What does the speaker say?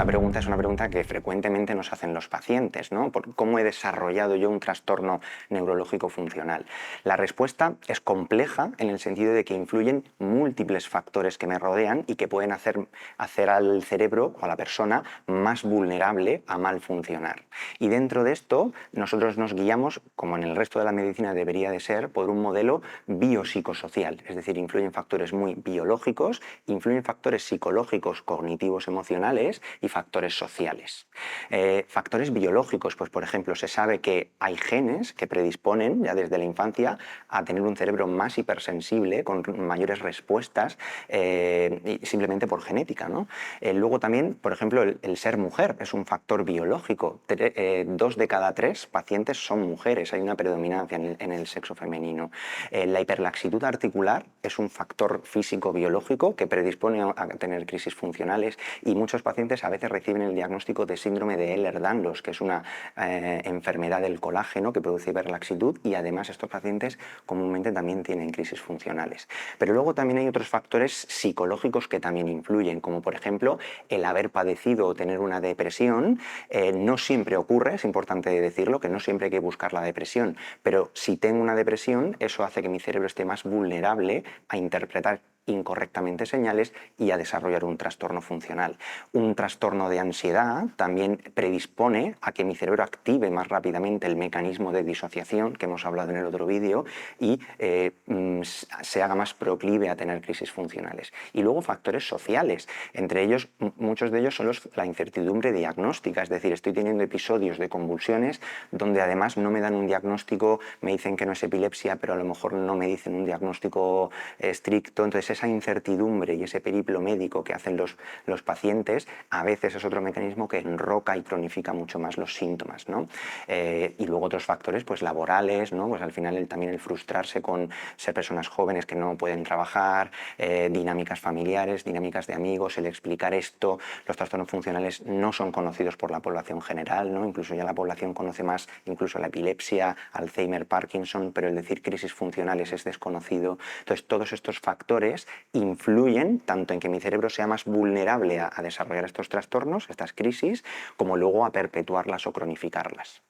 esta pregunta es una pregunta que frecuentemente nos hacen los pacientes, ¿no? ¿Cómo he desarrollado yo un trastorno neurológico funcional? La respuesta es compleja en el sentido de que influyen múltiples factores que me rodean y que pueden hacer al cerebro o a la persona más vulnerable a mal funcionar. Y dentro de esto, nosotros nos guiamos, como en el resto de la medicina debería de ser, por un modelo biopsicosocial, es decir, influyen factores muy biológicos, influyen factores psicológicos, cognitivos, emocionales y factores sociales. Factores biológicos, pues por ejemplo, se sabe que hay genes que predisponen ya desde la infancia a tener un cerebro más hipersensible, con mayores respuestas, simplemente por genética, ¿no? Luego también, por ejemplo, el ser mujer es un factor biológico. 2 de cada 3 pacientes son mujeres, hay una predominancia en el sexo femenino. La hiperlaxitud articular es un factor físico-biológico que predispone a tener crisis funcionales, y muchos pacientes a veces reciben el diagnóstico de síndrome de Ehlers-Danlos, que es una enfermedad del colágeno que produce hiperlaxitud, y además estos pacientes comúnmente también tienen crisis funcionales. Pero luego también hay otros factores psicológicos que también influyen, como por ejemplo el haber padecido o tener una depresión. No siempre ocurre, es importante decirlo, que no siempre hay que buscar la depresión, pero si tengo una depresión, eso hace que mi cerebro esté más vulnerable a interpretar incorrectamente señales y a desarrollar un trastorno funcional. Un trastorno de ansiedad también predispone a que mi cerebro active más rápidamente el mecanismo de disociación que hemos hablado en el otro vídeo y se haga más proclive a tener crisis funcionales. Y luego factores sociales, entre ellos, muchos de ellos son la incertidumbre diagnóstica, es decir, estoy teniendo episodios de convulsiones donde además no me dan un diagnóstico, me dicen que no es epilepsia, pero a lo mejor no me dicen un diagnóstico estricto. Entonces esa incertidumbre y ese periplo médico que hacen los pacientes a veces es otro mecanismo que enroca y cronifica mucho más los síntomas, ¿no? Y luego otros factores pues laborales, ¿no? Pues al final también el frustrarse con ser personas jóvenes que no pueden trabajar, dinámicas familiares, dinámicas de amigos, el explicar esto. Los trastornos funcionales no son conocidos por la población general, ¿no? Incluso ya la población conoce más incluso la epilepsia, Alzheimer, Parkinson, pero el decir crisis funcionales es desconocido. Entonces todos estos factores influyen tanto en que mi cerebro sea más vulnerable a desarrollar estos trastornos, estas crisis, como luego a perpetuarlas o cronificarlas.